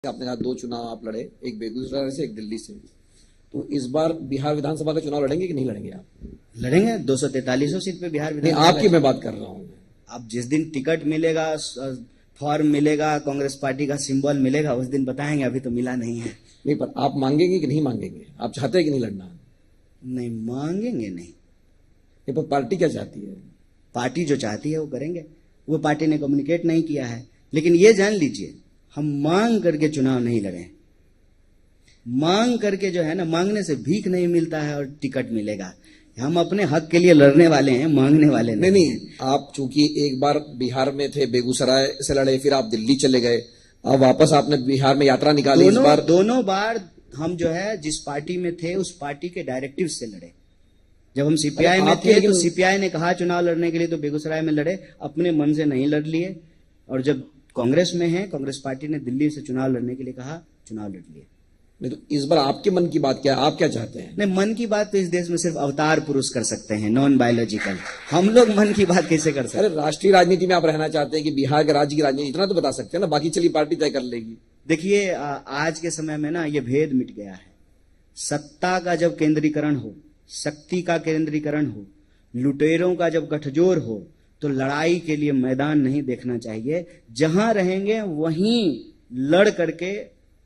आपने कहा 2 चुनाव आप लड़े, एक बेगूसराय से, एक दिल्ली से। तो इस बार बिहार विधानसभा का चुनाव लड़ेंगे कि नहीं लड़ेंगे आप? लड़ेंगे 243 सीट पे बिहार नहीं, विधानसभा। आपकी मैं बात कर रहा हूँ। अब जिस दिन टिकट मिलेगा, फॉर्म मिलेगा, कांग्रेस पार्टी का सिंबल मिलेगा, उस दिन बताएंगे। अभी तो मिला नहीं है। नहीं, पर आप मांगेंगे कि नहीं मांगेंगे? आप चाहते हैं कि नहीं लड़ना? नहीं मांगेंगे नहीं। नहीं, पर पार्टी क्या चाहती है? पार्टी जो चाहती है वो करेंगे। वो पार्टी ने कम्युनिकेट नहीं किया है, लेकिन ये जान लीजिए हम मांग करके चुनाव नहीं लड़े। मांग करके जो है ना, मांगने से भीख नहीं मिलता है और टिकट मिलेगा। हम अपने हक के लिए लड़ने वाले हैं, मांगने वाले नहीं। नहीं, आप चूंकि एक बार बिहार में थे, बेगूसराय से लड़े, फिर आप दिल्ली चले गए, अब वापस आपने बिहार में यात्रा निकाली। इस बार दोनों बार हम जो है जिस पार्टी में थे उस पार्टी के डायरेक्टिव से लड़े। जब हम सीपीआई में थे तो सीपीआई ने कहा चुनाव लड़ने के लिए, तो बेगूसराय में लड़े, अपने मन से नहीं लड़ लिए। और जब कांग्रेस में है, कांग्रेस पार्टी ने दिल्ली से चुनाव लड़ने के लिए कहा, चुनाव लड़ लिए। नहीं, तो इस बार आपके मन की बात क्या है? आप क्या चाहते हैं? नहीं, मन की बात तो इस देश में सिर्फ अवतार पुरुष कर सकते हैं, नॉन बायोलॉजिकल। हम लोग मन की बात कैसे कर सकते हैं? अरे, राष्ट्रीय राजनीति में आप रहना चाहते हैं कि बिहार के राज्य की राजनीति, इतना तो बता सकते हैं ना, बाकी चलिए पार्टी तय कर लेगी। देखिए, आज के समय में ना ये भेद मिट गया है। सत्ता का जब केंद्रीकरण हो, शक्ति का केंद्रीकरण हो, लुटेरों का जब गठजोड़ हो, तो लड़ाई के लिए मैदान नहीं देखना चाहिए। जहां रहेंगे वहीं लड़ करके,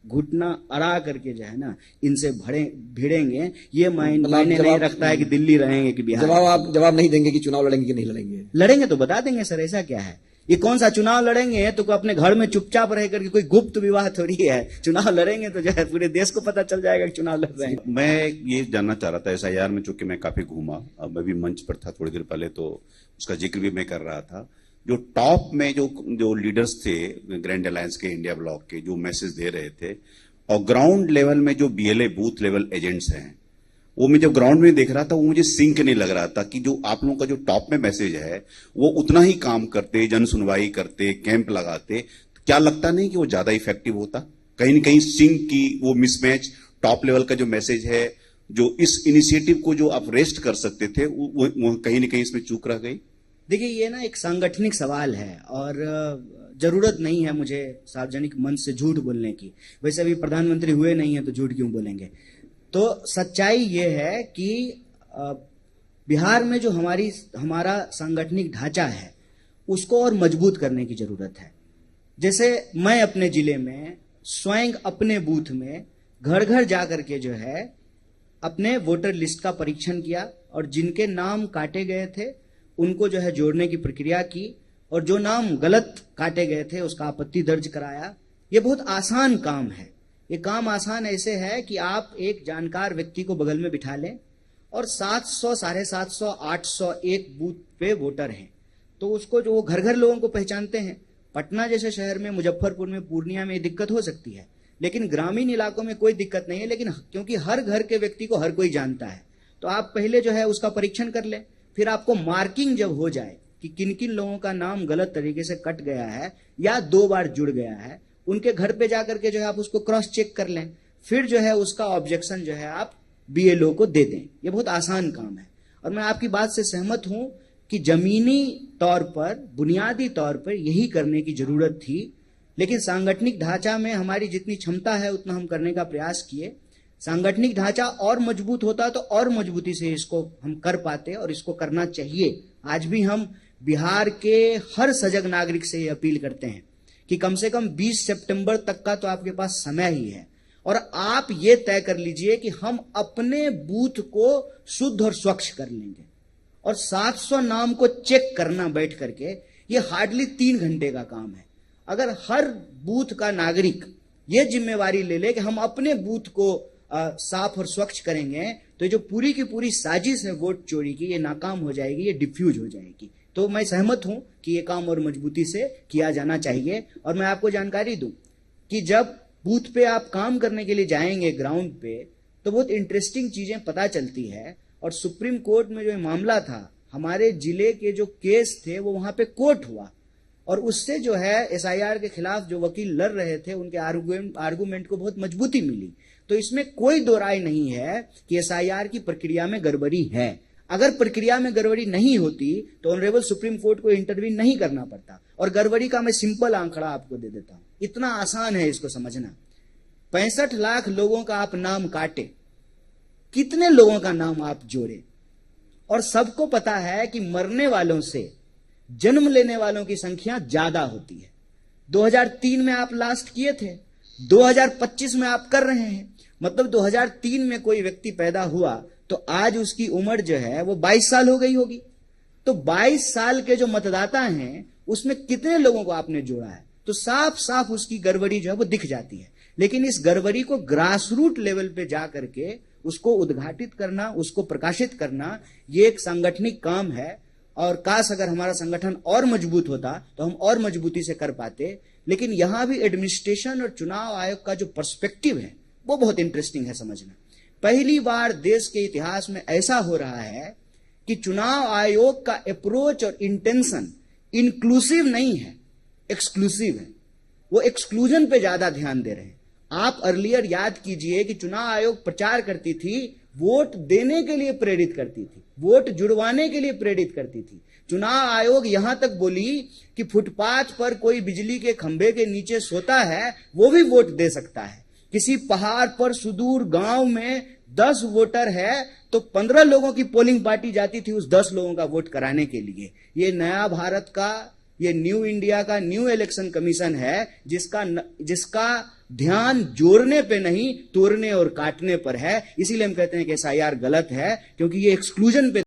घुटना अड़ा करके जो है ना, इनसे भिड़ेंगे। ये मायने नहीं रखता है कि दिल्ली रहेंगे कि बिहार। जवाब नहीं देंगे कि चुनाव लड़ेंगे कि नहीं लड़ेंगे? लड़ेंगे तो बता देंगे सर, ऐसा क्या है? ये कौन सा चुनाव लड़ेंगे तो अपने घर में चुपचाप रह करके, कोई गुप्त विवाह थोड़ी है। चुनाव लड़ेंगे तो जो है पूरे देश को पता चल जाएगा कि चुनाव लड़ रहे हैं। मैं ये जानना चाह रहा था, एसआईआर में चूंकि मैं काफी घूमा, मैं भी मंच पर था थोड़ी देर पहले, तो उसका जिक्र भी मैं कर रहा था। जो टॉप में जो लीडर्स थे ग्रैंड अलायंस के, इंडिया ब्लॉक के, जो मैसेज दे रहे थे, और ग्राउंड लेवल में जो बीएलए बूथ लेवल एजेंट्स हैं, वो मैं जब ग्राउंड में देख रहा था, वो मुझे सिंक नहीं लग रहा था कि जो आप लोगों का जो टॉप में मैसेज है वो उतना ही काम करते, जन सुनवाई करते, कैंप लगाते, तो क्या लगता नहीं कि वो ज्यादा इफेक्टिव होता? कहीं ना कहीं सिंक की वो मिसमैच, टॉप लेवल का जो मैसेज है, जो इस इनिशिएटिव को जो आप रेस्ट कर सकते थे, वो कहीं ना कहीं इसमें चूक रह गई। देखिए, ये ना एक सांगठनिक सवाल है और जरूरत नहीं है मुझे सार्वजनिक मंच से झूठ बोलने की। वैसे अभी प्रधानमंत्री हुए नहीं है तो झूठ क्यों बोलेंगे? तो सच्चाई ये है कि बिहार में जो हमारा सांगठनिक ढांचा है उसको और मजबूत करने की जरूरत है। जैसे मैं अपने जिले में स्वयं अपने बूथ में घर घर जा करके जो है अपने वोटर लिस्ट का परीक्षण किया, और जिनके नाम काटे गए थे उनको जो है जोड़ने की प्रक्रिया की, और जो नाम गलत काटे गए थे उसका आपत्ति दर्ज कराया। ये बहुत आसान काम है। ये काम आसान ऐसे है कि आप एक जानकार व्यक्ति को बगल में बिठा लें, और 700, 750, 801 बूथ पे वोटर हैं, तो उसको जो घर घर लोगों को पहचानते हैं। पटना जैसे शहर में, मुजफ्फरपुर में, पूर्णिया में दिक्कत हो सकती है, लेकिन ग्रामीण इलाकों में कोई दिक्कत नहीं है। लेकिन क्योंकि हर घर के व्यक्ति को हर कोई जानता है, तो आप पहले जो है उसका परीक्षण कर लें। फिर आपको मार्किंग जब हो जाए कि किन किन लोगों का नाम गलत तरीके से कट गया है या 2 बार जुड़ गया है, उनके घर पे जाकर के जो है आप उसको क्रॉस चेक कर लें। फिर जो है उसका ऑब्जेक्शन जो है आप बीएलओ को दे दें। ये बहुत आसान काम है। और मैं आपकी बात से सहमत हूं कि जमीनी तौर पर, बुनियादी तौर पर यही करने की जरूरत थी, लेकिन सांगठनिक ढांचा में हमारी जितनी क्षमता है उतना हम करने का प्रयास किए। सांगठनिक ढांचा और मजबूत होता तो और मजबूती से इसको हम कर पाते, और इसको करना चाहिए। आज भी हम बिहार के हर सजग नागरिक से ये अपील करते हैं कि कम से कम 20 सितंबर तक का तो आपके पास समय ही है, और आप ये तय कर लीजिए कि हम अपने बूथ को शुद्ध और स्वच्छ कर लेंगे। और 700 नाम को चेक करना बैठ करके, ये हार्डली 3 घंटे का काम है। अगर हर बूथ का नागरिक ये जिम्मेवारी ले ले कि हम अपने बूथ को साफ और स्वच्छ करेंगे, तो जो पूरी की पूरी साजिश है वोट चोरी की, ये नाकाम हो जाएगी, ये डिफ्यूज हो जाएगी। तो मैं सहमत हूं कि ये काम और मजबूती से किया जाना चाहिए। और मैं आपको जानकारी दूं कि जब बूथ पे आप काम करने के लिए जाएंगे ग्राउंड पे, तो बहुत इंटरेस्टिंग चीजें पता चलती है। और सुप्रीम कोर्ट में जो मामला था, हमारे जिले के जो केस थे वो वहां पे कोर्ट हुआ, और उससे जो है एसआईआर के खिलाफ जो वकील लड़ रहे थे उनके आर्गुमेंट को बहुत मजबूती मिली। तो इसमें कोई दो राय नहीं है कि एसआईआर की प्रक्रिया में गड़बड़ी है। अगर प्रक्रिया में गड़बड़ी नहीं होती तो ऑनरेबल सुप्रीम कोर्ट को इंटरवीन नहीं करना पड़ता। और गड़बड़ी का मैं सिंपल आंकड़ा आपको दे देता हूं, इतना आसान है इसको समझना। 65 लाख लोगों का आप नाम काटे, कितने लोगों का नाम आप जोड़े, और सबको पता है कि मरने वालों से जन्म लेने वालों की संख्या ज्यादा होती है। 2003 में आप लास्ट किए थे, 2025 में आप कर रहे हैं, मतलब 2003 में कोई व्यक्ति पैदा हुआ तो आज उसकी उम्र जो है वो 22 साल हो गई होगी। तो 22 साल के जो मतदाता हैं उसमें कितने लोगों को आपने जोड़ा है, तो साफ साफ उसकी गड़बड़ी जो है वो दिख जाती है। लेकिन इस गड़बड़ी को ग्रास रूट लेवल पे जा करके उसको उद्घाटित करना, उसको प्रकाशित करना, ये एक सांगठनिक काम है। और काश अगर हमारा संगठन और मजबूत होता तो हम और मजबूती से कर पाते। लेकिन यहां भी एडमिनिस्ट्रेशन और चुनाव आयोग का जो पर्सपेक्टिव है वो बहुत इंटरेस्टिंग है समझना। पहली बार देश के इतिहास में ऐसा हो रहा है कि चुनाव आयोग का अप्रोच और इंटेंशन इंक्लूसिव नहीं है, एक्सक्लूसिव है। वो एक्सक्लूजन पे ज्यादा ध्यान दे रहे हैं। आप अर्लियर याद कीजिए कि चुनाव आयोग प्रचार करती थी, वोट देने के लिए प्रेरित करती थी, वोट जुड़वाने के लिए प्रेरित करती थी। चुनाव आयोग यहां तक बोली कि फुटपाथ पर कोई बिजली के खंभे के नीचे सोता है वो भी वोट दे सकता है। किसी पहाड़ पर सुदूर गांव में 10 वोटर है तो 15 लोगों की पोलिंग पार्टी जाती थी उस 10 लोगों का वोट कराने के लिए। ये नया भारत का, ये न्यू इंडिया का न्यू इलेक्शन कमीशन है जिसका ध्यान जोड़ने पे नहीं, तोड़ने और काटने पर है। इसीलिए हम कहते हैं कि एसआईआर गलत है, क्योंकि ये एक्सक्लूजन पे